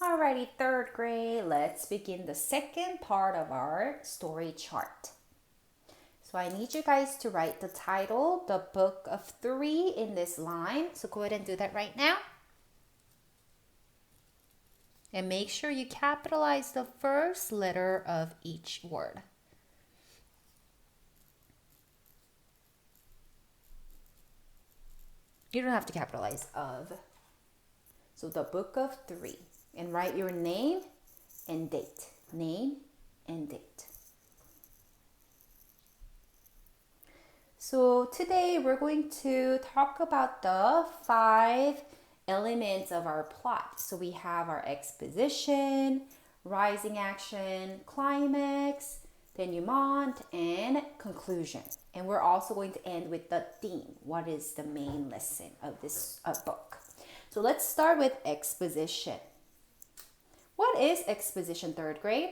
Alrighty, third grade, let's begin the second part of our story chart. So I need you guys to write the title, the book of three in this line. So go ahead and do that right now. And make sure you capitalize the first letter of each word. You don't have to capitalize of. So the book of three. And write your name and date. Name and date. So today we're going to talk about the 5 elements of our plot. So we have our exposition, rising action, climax, denouement, and conclusion. And we're also going to end with the theme. What is the main lesson of this book? So let's start with exposition. What is exposition, third grade?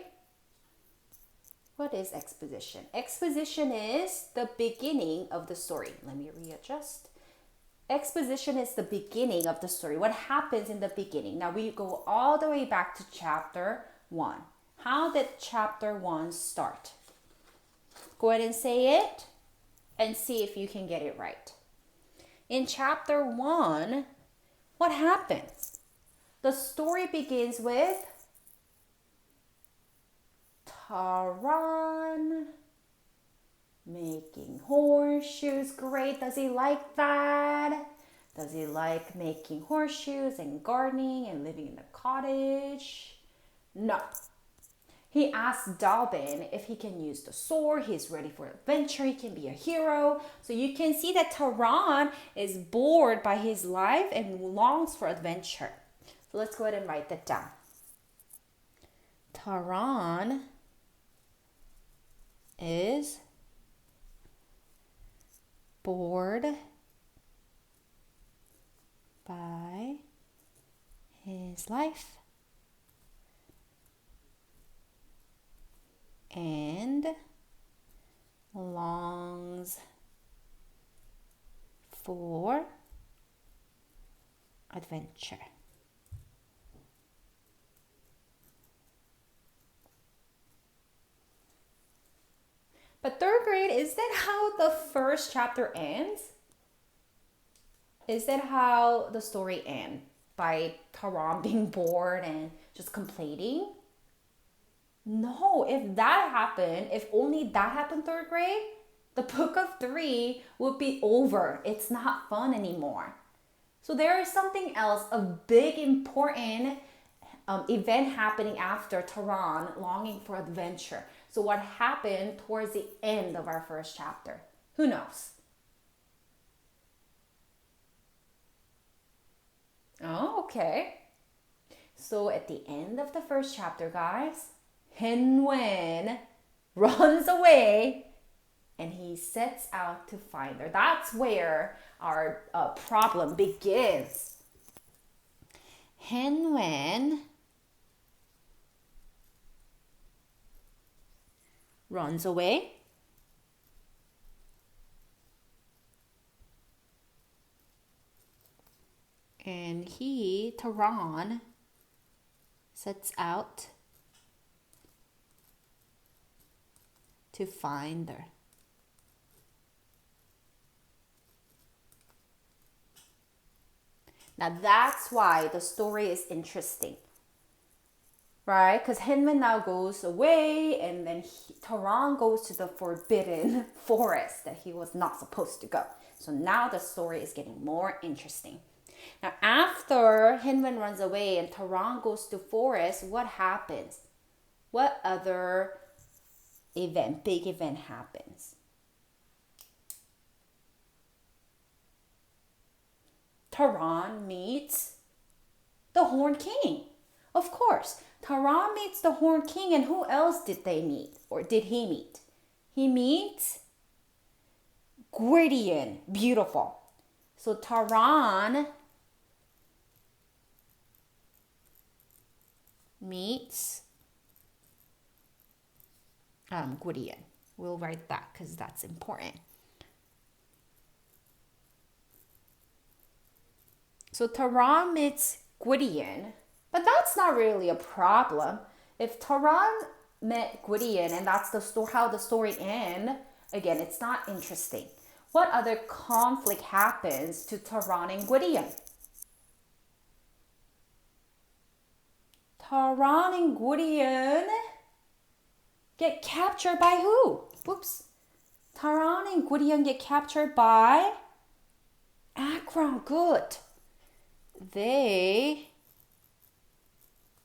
What is exposition? Exposition is the beginning of the story. Let me readjust. Exposition is the beginning of the story. What happens in the beginning? Now we go all the way back to chapter 1. How did chapter 1 start? Go ahead and say it and see if you can get it right. In chapter 1, what happens? The story begins with Taran making horseshoes. Great. Does he like that? Does he like making horseshoes and gardening and living in a cottage? No. He asks Dalbin if he can use the sword. He's ready for adventure. He can be a hero. So you can see that Taran is bored by his life and longs for adventure. So let's go ahead and write that down. Taran is bored by his life and longs for adventure. But third grade, is that how the first chapter ends? Is that how the story ends? By Taran being bored and just complaining? No, if that happened, if only that happened third grade, the book of three would be over. It's not fun anymore. So there is something else, a big important event happening after Taran longing for adventure. So what happened towards the end of our first chapter? Who knows? Oh, okay. So at the end of the first chapter, guys, Henwen runs away and he sets out to find her. That's where our problem begins. Henwen runs away and Taran, sets out to find her. Now that's why the story is interesting, right? Because Hinman now goes away and then Taran goes to the forbidden forest that he was not supposed to go. So now the story is getting more interesting. Now after Hinman runs away and Taran goes to forest, what happens? What other event, big event happens? Taran meets the Horned King. Of course, Taran meets the Horned King, and who else did they meet? Or did he meet? He meets Gwydion. Beautiful. So Taran meets Gwydion. We'll write that because that's important. So Taran meets Gwydion But that's not really a problem. If Taran met Gwydion and that's how the story ends, again, it's not interesting. What other conflict happens to Taran and Gwydion? Taran and Gwydion get captured by who? Whoops. Taran and Gwydion get captured by Akron. Good. They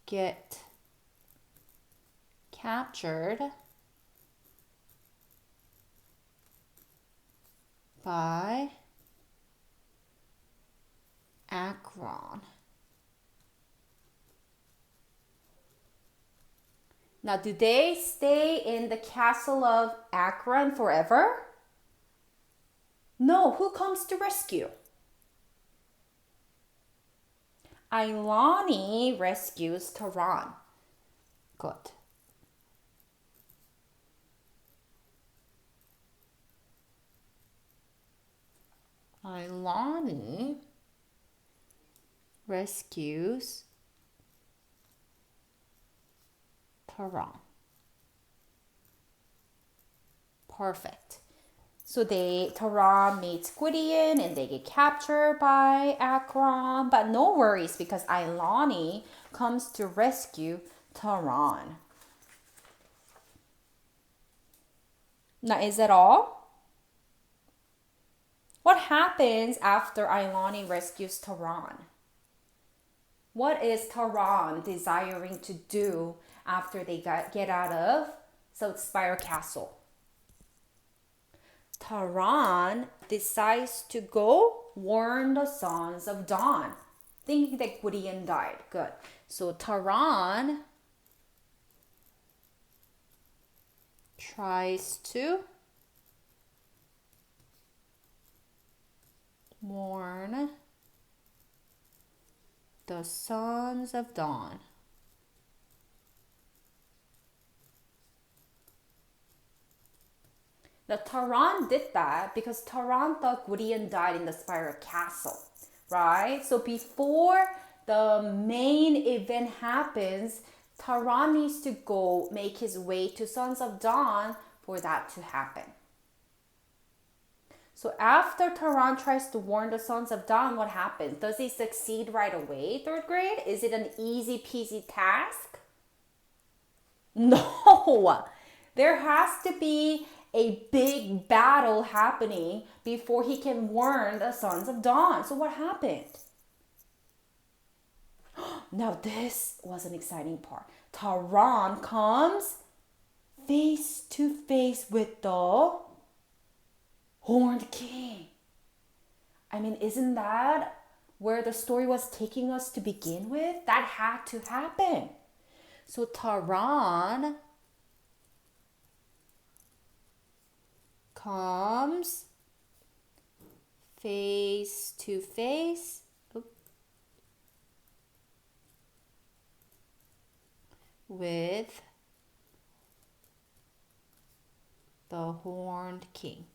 get captured by Akron. Now, do they stay in the castle of Akron forever? No, who comes to rescue? Ailani rescues Taran. Good. Ailani rescues Taran. Perfect. So Taran meets Gwydion and they get captured by Akron. But no worries because Ailani comes to rescue Taran. Now, is that all? What happens after Ailani rescues Taran? What is Taran desiring to do after they get out of South Spire Castle? Taran decides to go warn the Sons of Dawn, thinking that Gwydion died. Good. So Taran tries to warn the Sons of Dawn. Now, Taran did that because Taran thought Gwydion died in the Spire Castle, right? So before the main event happens, Taran needs to go make his way to Sons of Dawn for that to happen. So after Taran tries to warn the Sons of Dawn, what happens? Does he succeed right away, third grade? Is it an easy peasy task? No! There has to be a big battle happening before he can warn the Sons of Dawn. So what happened? Now this was an exciting part. Taran comes face to face with the Horned King. I mean, isn't that where the story was taking us to begin with? That had to happen. So Taran comes face to face with the Horned King.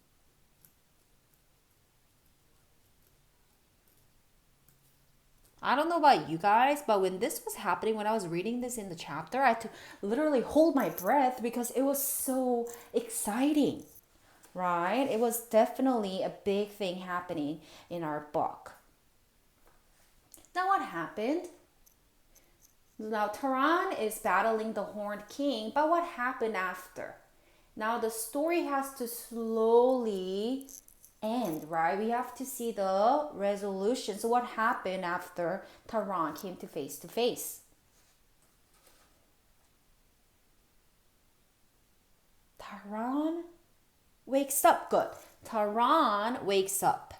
I don't know about you guys, but when this was happening, when I was reading this in the chapter, I had to literally hold my breath because it was so exciting, right? It was definitely a big thing happening in our book. Now what happened? Now Taran is battling the Horned King, but what happened after? Now the story has to slowly end, right? We have to see the resolution. So what happened after Taran came to face? Taran wakes up. Good. Taran wakes up.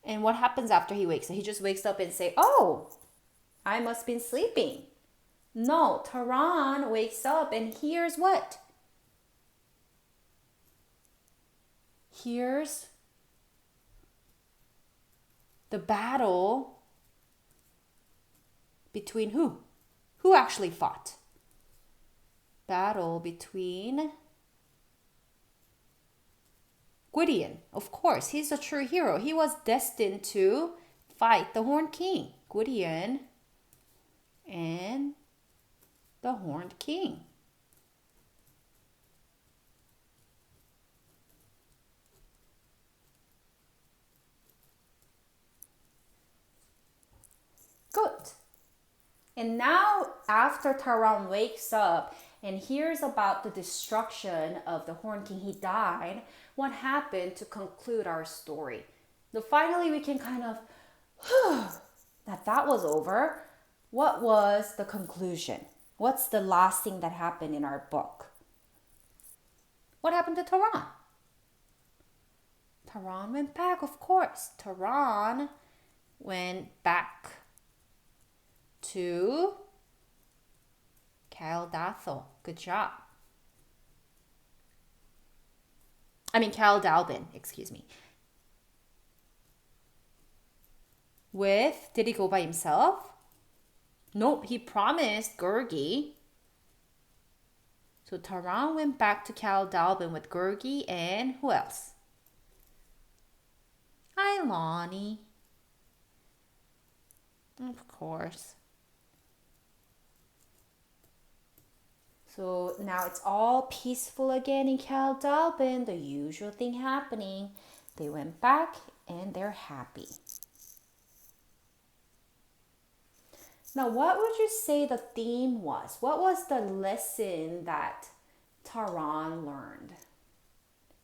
And what happens after he wakes up? He just wakes up and say, "Oh, I must have been sleeping." No, Taran wakes up and hears what? Hears the battle between who? Who actually fought? Battle between Gwydion, of course, he's a true hero. He was destined to fight the Horned King. Gwydion and the Horned King. Good. And now, after Taran wakes up and hears about the destruction of the Horned King, he died, what happened to conclude our story? So finally, we can kind of, that was over. What was the conclusion? What's the last thing that happened in our book? What happened to Taran? Taran went back, of course. Taran went back to Caldathel. Good job. Caldalbin, excuse me. Did he go by himself? Nope, he promised Gurgi. So Taran went back to Caldalbin with Gurgi and who else? Ilani. Of course. So now it's all peaceful again in Caldalbin. The usual thing happening. They went back and they're happy. Now, what would you say the theme was? What was the lesson that Taran learned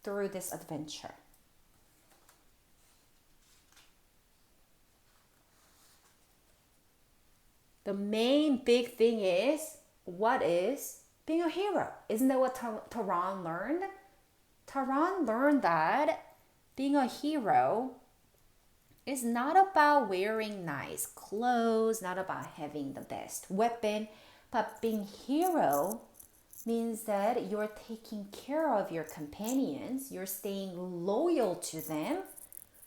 through this adventure? The main big thing is, what is being a hero? Isn't that what Taran learned? Taran learned that being a hero is not about wearing nice clothes, not about having the best weapon, but being hero means that you're taking care of your companions, you're staying loyal to them,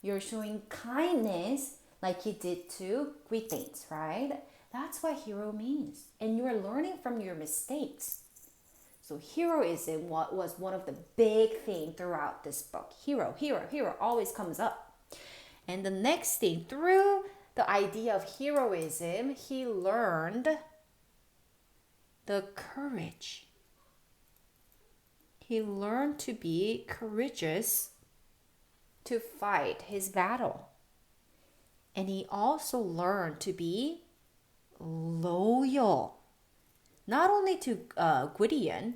you're showing kindness like you did to Gwithains, right? That's what hero means. And you're learning from your mistakes. So heroism was one of the big things throughout this book. Hero always comes up. And the next thing, through the idea of heroism, he learned the courage. He learned to be courageous to fight his battle. And he also learned to be loyal. Not only to Gwydion,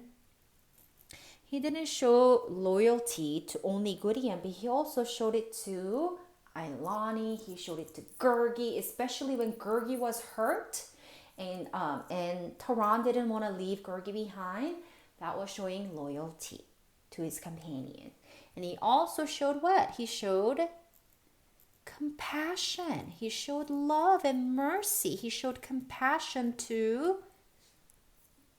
he didn't show loyalty to only Gwydion, but he also showed it to Ilani, he showed it to Gurgi, especially when Gurgi was hurt and Taran didn't want to leave Gurgi behind. That was showing loyalty to his companion. And he also showed what? He showed compassion. He showed love and mercy. He showed compassion to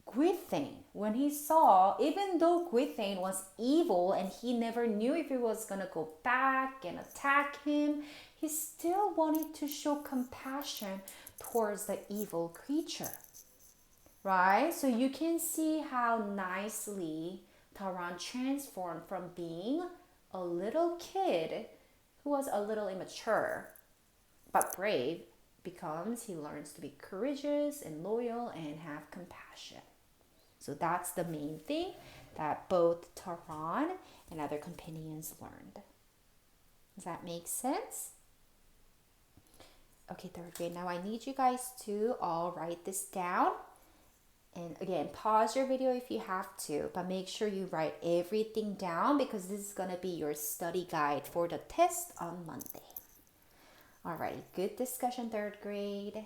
Gwithain when he saw, even though Gwithain was evil and he never knew if he was going to go back and attack him, he still wanted to show compassion towards the evil creature. Right? So you can see how nicely Taran transformed from being a little kid who was a little immature but brave, becomes he learns to be courageous and loyal and have compassion. So that's the main thing that both Taran and other companions learned. Does that make sense? Okay, third grade. Now I need you guys to all write this down. And again, pause your video if you have to, but make sure you write everything down because this is going to be your study guide for the test on Monday. All right, good discussion, third grade.